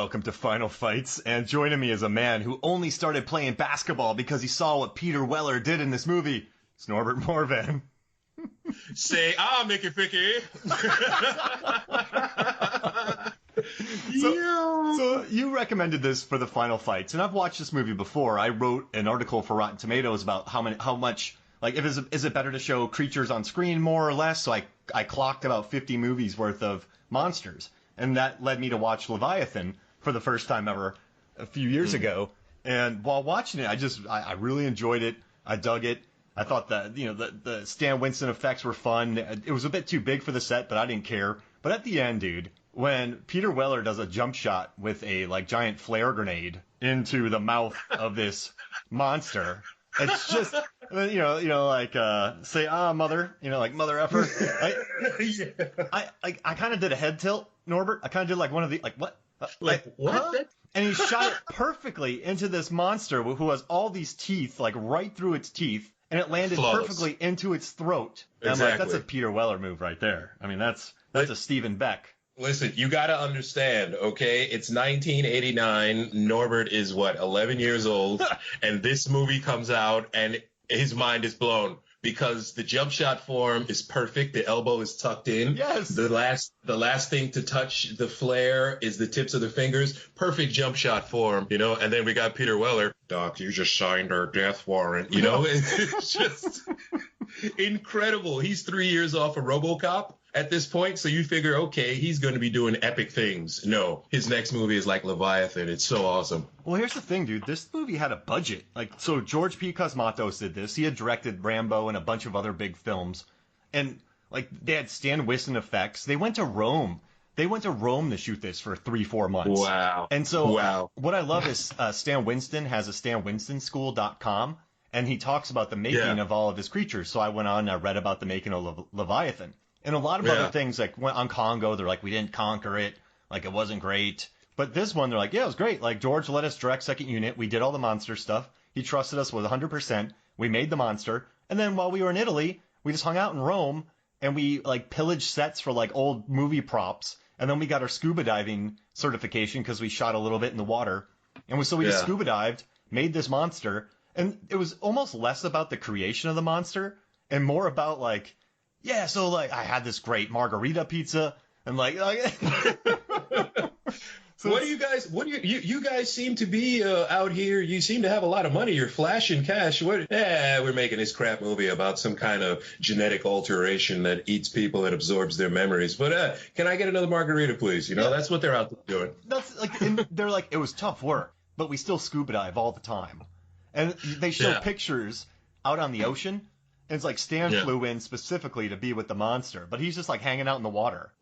welcome to Final Fights, and joining me is a man who only started playing basketball because he saw what Peter Weller did in this movie. It's Norbert Morvan. Say, Mickey Picky. So you recommended this for the Final Fights, and I've watched this movie before. I wrote an article for Rotten Tomatoes about how much, like, is it better to show creatures on screen more or less? So I clocked about 50 movies worth of monsters. And that led me to watch Leviathan for the first time ever a few years ago. And while watching it, I really enjoyed it. I dug it. I thought that, the Stan Winston effects were fun. It was a bit too big for the set, but I didn't care. But at the end, dude, when Peter Weller does a jump shot with a, giant flare grenade into the mouth of this monster, it's just, say, mother, mother effer. I kind of did a head tilt, Norbert. I kind of did one of the, what? What? Huh? And he shot it perfectly into this monster who has all these teeth, right through its teeth, and it landed perfectly into its throat. And exactly. I'm like, that's a Peter Weller move right there. I mean, that's a Steven Beck. Listen, you got to understand, okay? It's 1989. Norbert is, 11 years old, and this movie comes out, and his mind is blown. Because the jump shot form is perfect. The elbow is tucked in. Yes. The last thing to touch the flare is the tips of the fingers. Perfect jump shot form, And then we got Peter Weller. Doc, you just signed our death warrant. It's just incredible. He's 3 years off of RoboCop at this point. So you figure, okay, he's going to be doing epic things. No, his next movie is like Leviathan. It's so awesome. Well, here's the thing, dude. This movie had a budget. So George P. Cosmatos did this. He had directed Rambo and a bunch of other big films. And, they had Stan Winston effects. They went to Rome. To shoot this for 3-4 months. Wow. And so what I love is Stan Winston has a StanWinstonSchool.com, and he talks about the making of all of his creatures. So I went on and I read about the making of Leviathan. And a lot of other things, on Congo, they're like, we didn't conquer it. It wasn't great. But this one, they're like, yeah, it was great. George let us direct second unit. We did all the monster stuff. He trusted us with 100%. We made the monster. And then while we were in Italy, we just hung out in Rome, and we, pillaged sets for, old movie props. And then we got our scuba diving certification because we shot a little bit in the water. And so we just scuba dived, made this monster. And it was almost less about the creation of the monster and more about, I had this great margarita pizza and So what do you guys seem to be out here? You seem to have a lot of money. You're flashing cash. We're making this crap movie about some kind of genetic alteration that eats people and absorbs their memories. But can I get another margarita, please? That's what they're out there doing. That's and they're like, it was tough work, but we still scuba dive all the time. And they show pictures out on the ocean. And it's Stan flew in specifically to be with the monster, but he's just hanging out in the water.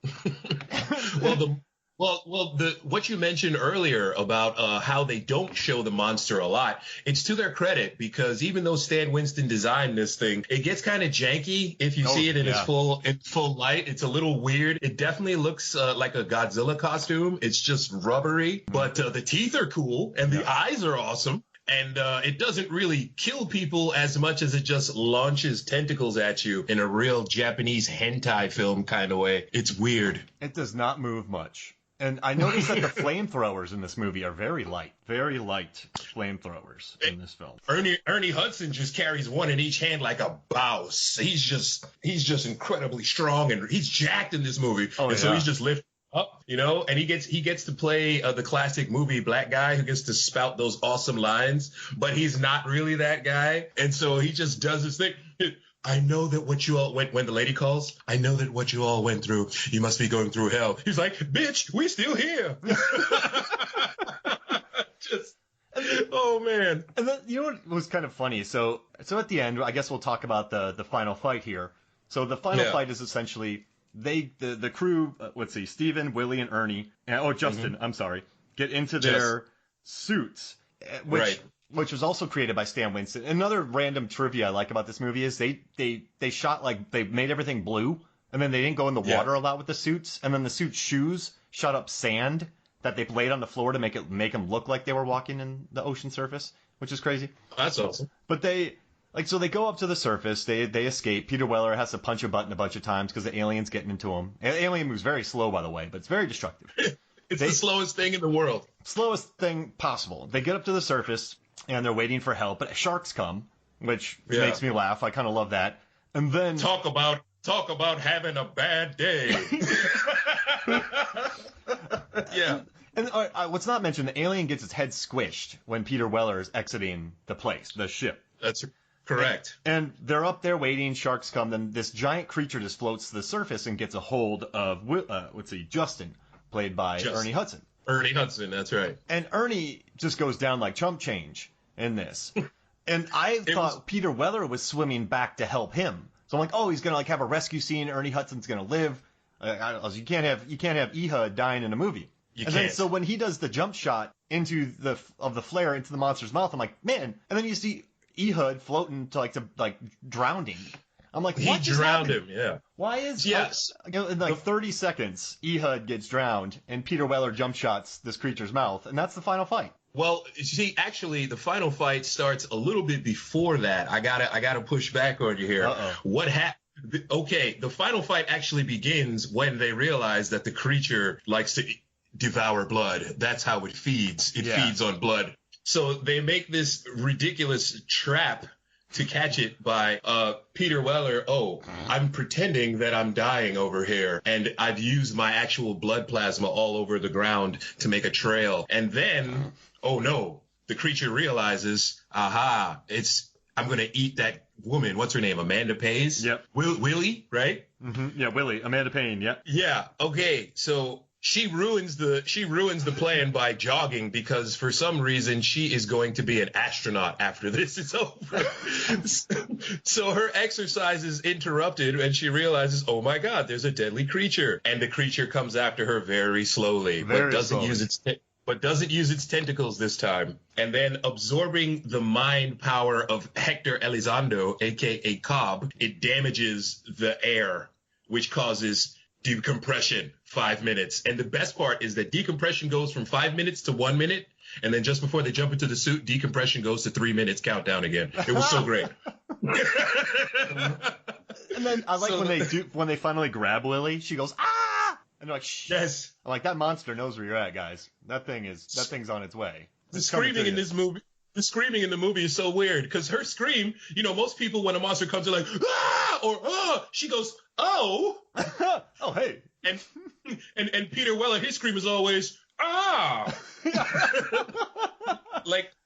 What you mentioned earlier about how they don't show the monster a lot, it's to their credit because even though Stan Winston designed this thing, it gets kind of janky if you see it in its full light. It's a little weird. It definitely looks like a Godzilla costume. It's just rubbery, but the teeth are cool and the eyes are awesome. And it doesn't really kill people as much as it just launches tentacles at you in a real Japanese hentai film kind of way. It's weird. It does not move much. And I noticed that the flamethrowers in this movie are very light flamethrowers in this film. Ernie Hudson just carries one in each hand like a boss. He's just incredibly strong and he's jacked in this movie. So he's just lifting up, and he gets to play the classic movie black guy who gets to spout those awesome lines, but he's not really that guy. And so he just does his thing. I know that what you all when the lady calls, I know that what you all went through, you must be going through hell. He's like, bitch, we still here. Oh man. And then, what was kind of funny? So at the end, I guess we'll talk about the final fight here. So the final fight is essentially the crew, let's see, Steven, Willie, and Ernie, Justin, I'm sorry, get into their suits, which was also created by Stan Winston. Another random trivia I like about this movie is they shot they made everything blue, and then they didn't go in the water a lot with the suits, and then the suit shoes shot up sand that they laid on the floor to make them look like they were walking in the ocean surface, which is crazy. That's awesome. But they go up to the surface, they escape. Peter Weller has to punch a button a bunch of times because the alien's getting into him. The alien moves very slow, by the way, but it's very destructive. It's the slowest thing in the world. Slowest thing possible. They get up to the surface, and they're waiting for help, but sharks come, which makes me laugh. I kind of love that. And then... Talk about having a bad day. Yeah. And what's not mentioned, the alien gets its head squished when Peter Weller is exiting the ship. That's correct. And they're up there waiting, sharks come, then this giant creature just floats to the surface and gets a hold of, Justine, played by Ernie Hudson. Ernie Hudson, that's right. And Ernie just goes down like chump change in this. And I thought Peter Weller was swimming back to help him. So I'm like, oh, he's going to have a rescue scene, Ernie Hudson's going to live. You can't have Ehud dying in a movie. Then so when he does the jump shot into the flare into the monster's mouth, I'm like, man. And then you see Ehud floating to drowning. I'm like, what? He drowned him. Yeah. Why is in 30 seconds Ehud gets drowned and Peter Weller jump shots this creature's mouth, and that's the final fight. Well, you see, actually, the final fight starts a little bit before that. I gotta push back on you here. What happened? Okay, the final fight actually begins when they realize that the creature likes to devour blood. That's how it feeds. It feeds on blood. So they make this ridiculous trap to catch it by Peter Weller. Oh, I'm pretending that I'm dying over here, and I've used my actual blood plasma all over the ground to make a trail. And then, oh no, the creature realizes, aha, I'm going to eat that woman. What's her name? Amanda Pays? Yep. Willie, right? Mm-hmm. Yeah, Willie. Amanda Payne, yep. Yeah, okay, so... She ruins the plan by jogging because for some reason she is going to be an astronaut after this is over. So her exercise is interrupted and she realizes, oh my God, there's a deadly creature. And the creature comes after her very slowly, but doesn't use its tentacles this time. And then absorbing the mind power of Hector Elizondo, aka Cobb, it damages the air, which causes decompression, 5 minutes. And the best part is that decompression goes from 5 minutes to 1 minute. And then just before they jump into the suit, decompression goes to 3 minutes, countdown again. It was so great. And then I like when they finally grab Willie, she goes, ah! And they're like, shh. Yes. I'm like, that monster knows where you're at, guys. That thing's on its way. The screaming in this movie. The screaming in the movie is so weird because her scream, most people when a monster comes, they're like, ah, or ah. She goes, oh. Oh, hey. And Peter Weller, his scream is always, ah.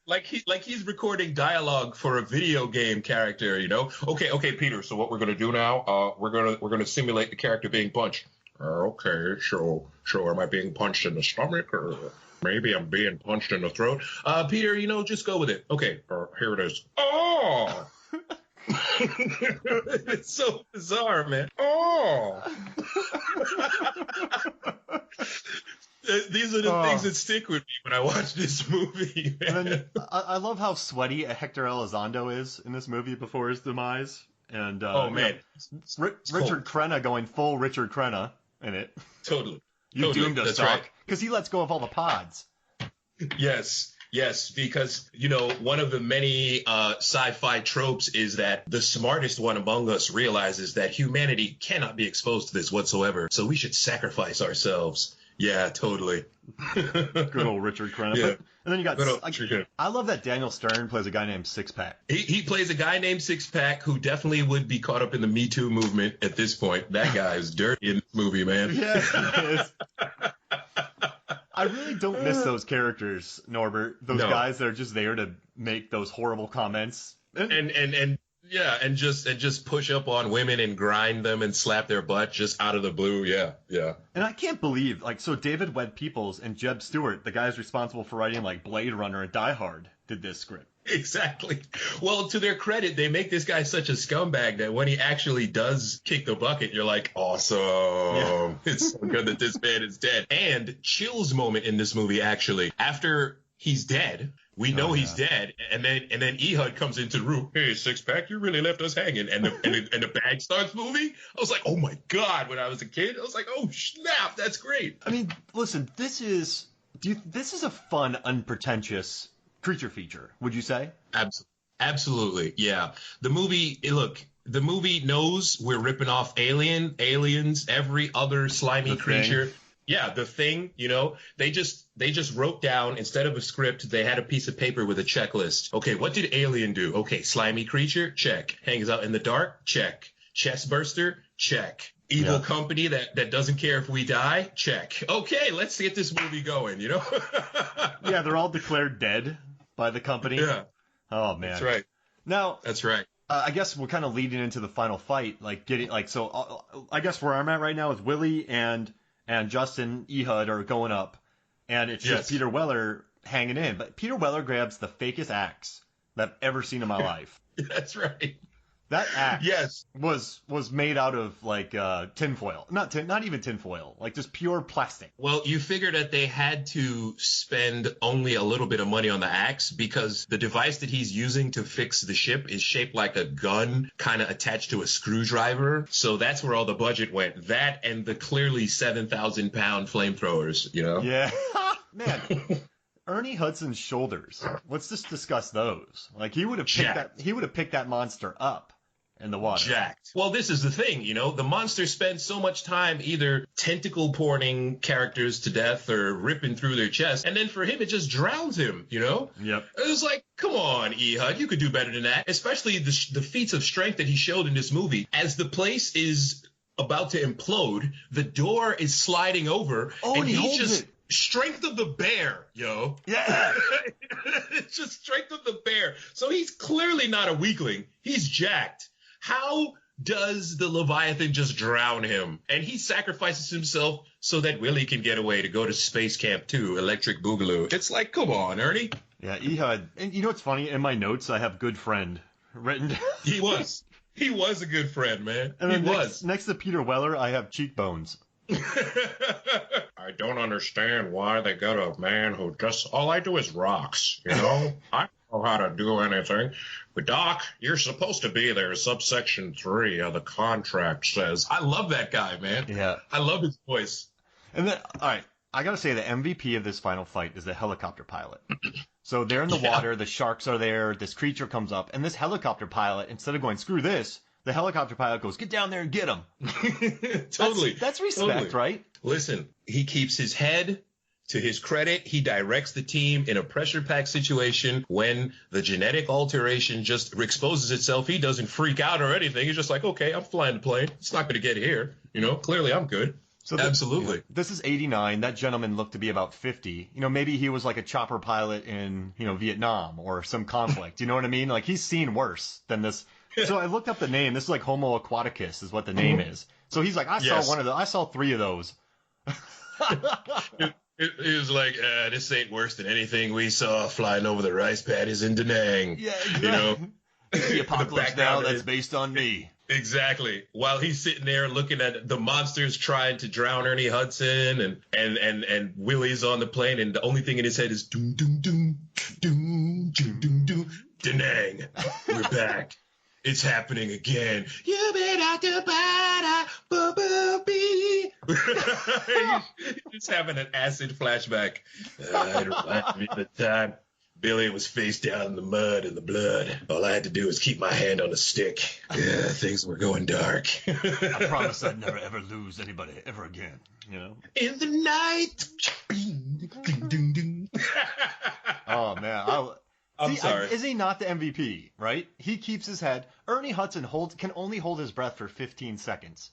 like he's recording dialogue for a video game character, Okay, Peter. So what we're gonna do now? We're gonna simulate the character being punched. Okay, sure. Am I being punched in the stomach or? Maybe I'm being punched in the throat. Peter, just go with it. Okay, here it is. Oh! It's so bizarre, man. Oh! These are the things that stick with me when I watch this movie, man. And then, I love how sweaty Hector Elizondo is in this movie before his demise. And man. Richard Crenna going full Richard Crenna in it. Totally. You doomed us, Doc. Right. Because he lets go of all the pods. Yes, because, one of the many sci-fi tropes is that the smartest one among us realizes that humanity cannot be exposed to this whatsoever, so we should sacrifice ourselves. Yeah, totally. Good old Richard Crenna. Yeah. And then you got, I love that Daniel Stern plays a guy named Sixpack. He plays a guy named Sixpack who definitely would be caught up in the Me Too movement at this point. That guy is dirty in this movie, man. Yeah, he is. I really don't miss those characters, Norbert. Those guys that are just there to make those horrible comments. And just push up on women and grind them and slap their butt just out of the blue. Yeah. And I can't believe, so David Webb Peoples and Jeb Stewart, the guys responsible for writing Blade Runner and Die Hard, did this script. Exactly. Well, to their credit, they make this guy such a scumbag that when he actually does kick the bucket, you're like, awesome. Yeah. It's so good that this man is dead. And chills moment in this movie, actually, after he's dead. We know he's dead, and then Ehud comes into the room. Hey, Sixpack, you really left us hanging, and the bag starts moving. I was like, oh my God! When I was a kid, I was like, oh snap, that's great. I mean, listen, this is a fun, unpretentious creature feature. Would you say? Absolutely, yeah. The movie knows we're ripping off aliens, every other slimy creature. Yeah, the Thing, they just wrote down, instead of a script, they had a piece of paper with a checklist. Okay, what did Alien do? Okay, slimy creature, check. Hangs out in the dark, check. Chest burster, check. Evil company that doesn't care if we die, check. Okay, let's get this movie going, Yeah, they're all declared dead by the company. Yeah. Oh, man. That's right. Now, that's right. I guess we're kind of leading into the final fight, so I guess where I'm at right now is Willie and Justin Ehud are going up, and it's just Peter Weller hanging in. But Peter Weller grabs the fakest axe that I've ever seen in my life. That's right. That axe was made out of like tinfoil. Not even tinfoil, like just pure plastic. Well, you figure that they had to spend only a little bit of money on the axe because the device that he's using to fix the ship is shaped like a gun kind of attached to a screwdriver. So that's where all the budget went. That and the clearly 7,000-pound flamethrowers, Yeah. Man. Ernie Hudson's shoulders. Let's just discuss those. Like he would have picked that monster up in the water. Jacked. Well, this is the thing, the monster spends so much time either tentacle porning characters to death or ripping through their chest, and then for him it just drowns him, Yep. It was like, come on, Ehud, you could do better than that. Especially the feats of strength that he showed in this movie. As the place is about to implode, the door is sliding over, and he holds it. Strength of the bear, yo. Yeah. It's just strength of the bear. So he's clearly not a weakling. He's jacked. How does the Leviathan just drown him? And he sacrifices himself so that Willie can get away to go to Space Camp 2, Electric Boogaloo. It's like, come on, Ernie. Yeah, Ehud. And you know what's funny? In my notes, I have good friend written down. He was a good friend, man. And then next to Peter Weller, I have cheekbones. I don't understand why they got a man who just, all I do is rocks, I don't know how to do anything. But Doc, you're supposed to be there, subsection 3 of the contract says. I love that guy, man. Yeah. I love his voice. And then, all right, I got to say the MVP of this final fight is the helicopter pilot. So they're in the water, the sharks are there, this creature comes up, and this helicopter pilot, instead of going, screw this, the helicopter pilot goes, get down there and get him. Totally. That's respect, right? Listen, he keeps his head. To his credit, he directs the team in a pressure-packed situation. When the genetic alteration just exposes itself, he doesn't freak out or anything. He's just like, okay, I'm flying the plane. It's not going to get here. Clearly I'm good. So absolutely. This is 89. That gentleman looked to be about 50. Maybe he was like a chopper pilot in, Vietnam or some conflict. You know what I mean? Like he's seen worse than this. So I looked up the name. This is like Homo aquaticus is what the name is. So he's like, I saw 3 of those. It was like, this ain't worse than anything we saw flying over the rice paddies in Da Nang. Yeah, exactly. The apocalypse now that's based on me. Exactly. While he's sitting there looking at the monsters trying to drown Ernie Hudson and Willie's on the plane, and the only thing in his head is doom doom doom doom doom doom doom. Da Nang, we're back. It's happening again. You been out to bada, boo boo bee. He's having an acid flashback. It reminds me of the time Billy was face down in the mud and the blood. All I had to do was keep my hand on a stick. Yeah, things were going dark. I promise I'd never ever lose anybody ever again. In the night. Oh man, I'm sorry. Is he not the MVP, right? He keeps his head. Ernie Hudson can only hold his breath for 15 seconds.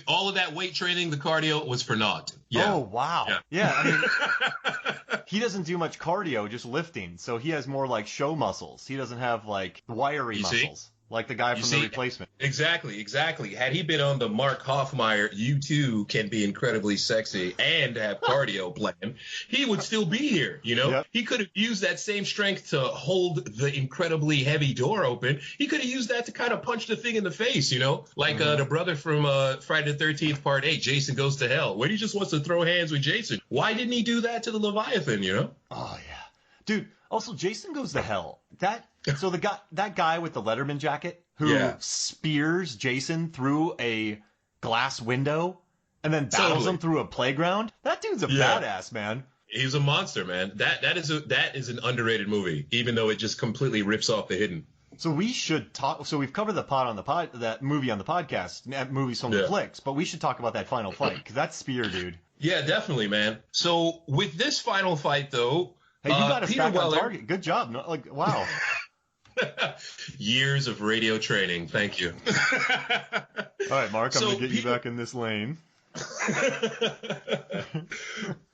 All of that weight training, the cardio was for naught. Yeah. Oh, wow. Yeah, I mean, he doesn't do much cardio, just lifting. So he has more like show muscles. He doesn't have like wiry muscles. Like the guy from The Replacement. Exactly. Had he been on the Mark Hoffmeyer, you too can be incredibly sexy and have cardio plan, he would still be here, Yep. He could have used that same strength to hold the incredibly heavy door open. He could have used that to kind of punch the thing in the face, like the brother from Friday the 13th Part 8, Jason Goes to Hell, where he just wants to throw hands with Jason. Why didn't he do that to the Leviathan, Oh, yeah. Dude, also, Jason Goes to Hell. That guy with the Letterman jacket who spears Jason through a glass window and then battles him through a playground. That dude's a badass, man. He's a monster, man. That is an underrated movie, even though it just completely rips off The Hidden. So we should talk. So we've covered that movie on the podcast, Movies from the Flicks, but we should talk about that final fight because that spear, dude. Yeah, definitely, man. So with this final fight, though, hey, you got us Peter back Weller, on target. Good job. No, like, wow. Years of radio training. Thank you. All right, Mark, I'm going to get you back in this lane.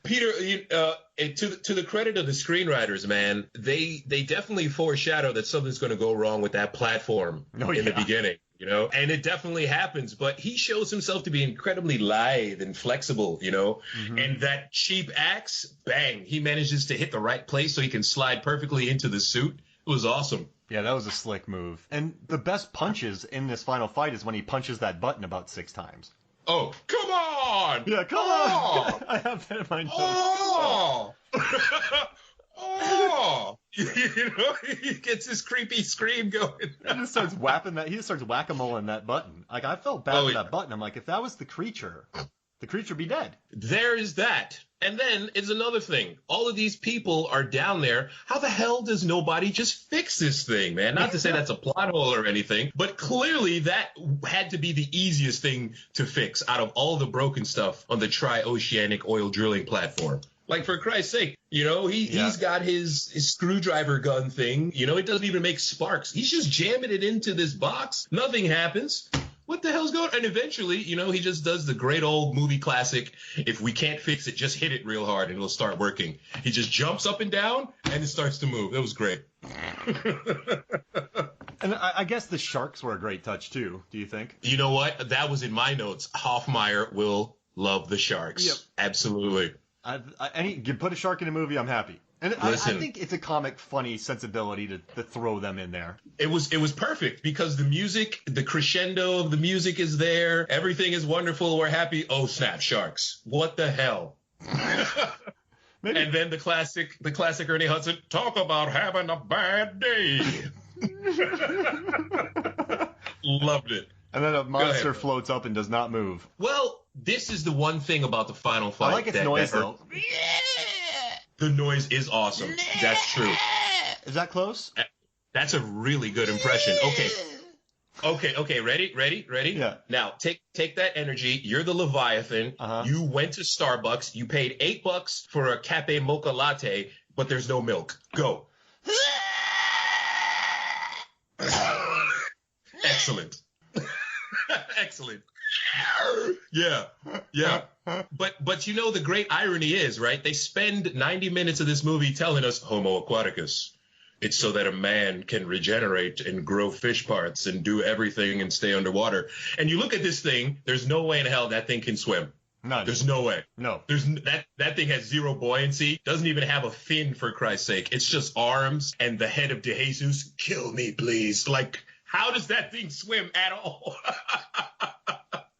Peter, to the credit of the screenwriters, man, they definitely foreshadow that something's going to go wrong with that platform in the beginning, you know, and it definitely happens. But he shows himself to be incredibly lithe and flexible, you know, and that cheap axe, bang, he manages to hit the right place so he can slide perfectly into the suit. It was awesome. Yeah, that was a slick move. And the best punches in this final fight is when he punches that button about 6 times. Oh, come on! Yeah, come on! I have that in my notes. Oh! Oh! You know, he gets his creepy scream going. He just starts whapping that. He just starts whack-a-moling that button. Like, I felt bad for that button. I'm like, if that was the creature would be dead. There is that. And then it's another thing. All of these people are down there. How the hell does nobody just fix this thing, man? Not to say that's a plot hole or anything, but clearly that had to be the easiest thing to fix out of all the broken stuff on the tri-oceanic oil drilling platform. Like, for Christ's sake, you know, he's got his screwdriver gun thing. You know, it doesn't even make sparks. He's just jamming it into this box. Nothing happens. What the hell's going on? And eventually, you know, he just does the great old movie classic. If we can't fix it, just hit it real hard and it'll start working. He just jumps up and down and it starts to move. It was great. And I guess the sharks were a great touch, too. Do you think? You know what? That was in my notes. Hoffmeyer will love the sharks. Yep. Absolutely. You put a shark in a movie, I'm happy. And I think it's a comic funny sensibility to throw them in there. It was perfect because the music, the crescendo of the music is there. Everything is wonderful. We're happy. Oh, snap, sharks. What the hell? And then the classic Ernie Hudson, talk about having a bad day. Loved it. And then a monster floats up and does not move. Well, this is the one thing about the final fight. I like its noise, though. The noise is awesome. That's true. Is that close? That's a really good impression. Okay. Ready? Yeah. Now, take that energy. You're the Leviathan. You went to Starbucks. You paid $8 for a cafe mocha latte, but there's no milk. Go. Excellent. Excellent. Yeah. But you know, the great irony is, right? They spend 90 minutes of this movie telling us Homo aquaticus. It's so that a man can regenerate and grow fish parts and do everything and stay underwater. And you look at this thing, there's no way in hell that thing can swim. None. There's no way. No. There's that thing has zero buoyancy, doesn't even have a fin, for Christ's sake. It's just arms and the head of DeJesus. Kill me, please. Like, how does that thing swim at all?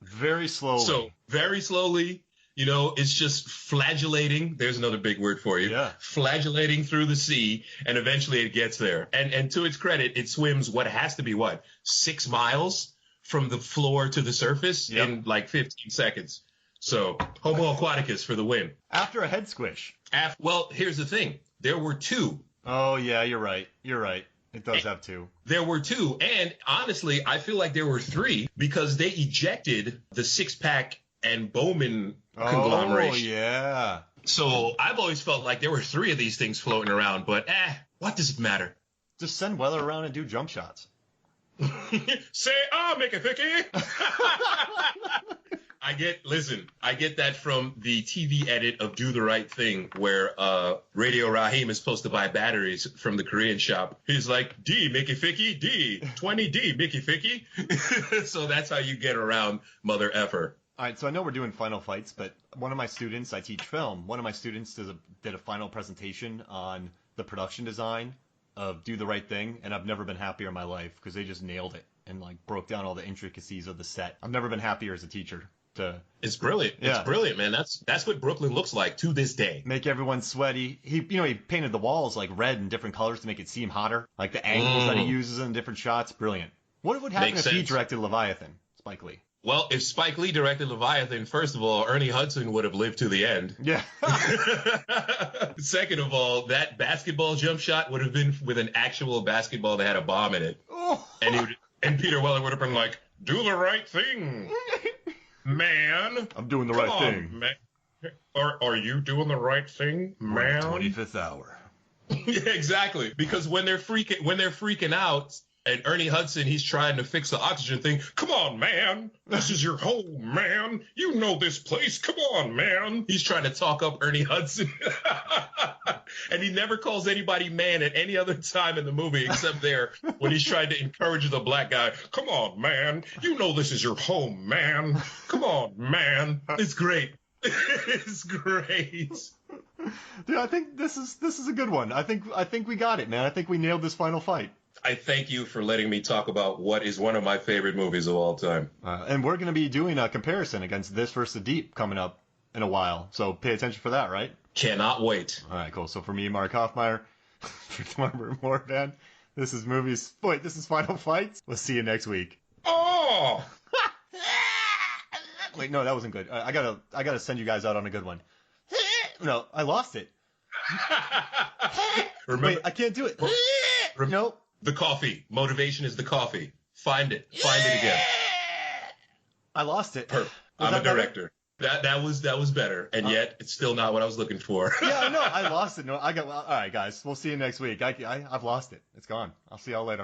Very slowly. So, very slowly, you know, it's just flagellating. There's another big word for you. Yeah. Flagellating through the sea, and eventually it gets there. And to its credit, it swims what has to be, 6 miles from the floor to the surface in like 15 seconds. So, Homo aquaticus for the win. After a head squish. Well, here's the thing. There were 2. Oh, yeah, you're right. It does have 2. There were 2. And honestly, I feel like there were 3 because they ejected the six-pack and Bowman conglomeration. Oh, yeah. So I've always felt like there were 3 of these things floating around, but what does it matter? Just send Weller around and do jump shots. Say, Mickey Ficky. I get that from the TV edit of Do the Right Thing, where Radio Raheem is supposed to buy batteries from the Korean shop. He's like, D, Mickey Ficky, D, 20D, Mickey Ficky. So that's how you get around Mother Effer. All right, so I know we're doing final fights, but one of my students, I teach film, one of my students did a final presentation on the production design of Do the Right Thing, and I've never been happier in my life because they just nailed it and like broke down all the intricacies of the set. I've never been happier as a teacher. It's brilliant. Yeah. It's brilliant, man. That's what Brooklyn looks like to this day. Make everyone sweaty. He painted the walls like red and different colors to make it seem hotter. Like the angles that he uses in different shots. Brilliant. What would happen if he directed Leviathan, Spike Lee? Well, if Spike Lee directed Leviathan, first of all, Ernie Hudson would have lived to the end. Yeah. Second of all, that basketball jump shot would have been with an actual basketball that had a bomb in it. Oh. And Peter Weller would have been like, do the right thing. Man, I'm doing the right thing. Man. Are you doing the right thing, man? 25th hour. Yeah, exactly. Because when they're freaking out, and Ernie Hudson, he's trying to fix the oxygen thing. Come on, man. This is your home, man. You know this place. Come on, man. He's trying to talk up Ernie Hudson. And he never calls anybody man at any other time in the movie except there when he's trying to encourage the black guy. Come on, man. You know this is your home, man. Come on, man. It's great. It's great. Dude, I think this is a good one. I think we got it, man. I think we nailed this final fight. I thank you for letting me talk about what is one of my favorite movies of all time. And we're going to be doing a comparison against this versus The Deep coming up in a while. So pay attention for that, right? Cannot wait. All right, cool. So for me, Mark Hoffmeyer, for Norbert Moorman, this is movies. Wait, this is Final Fights. We'll see you next week. Oh! Wait, no, that wasn't good. I gotta send you guys out on a good one. No, I lost it. Remember, wait, I can't do it. Nope. The coffee. Motivation is the coffee. Find it. Find it again. I lost it. Perfect. I'm a director. That was better, and yet it's still not what I was looking for. Yeah, no, I lost it. No, all right, guys. We'll see you next week. I've lost it. It's gone. I'll see y'all later.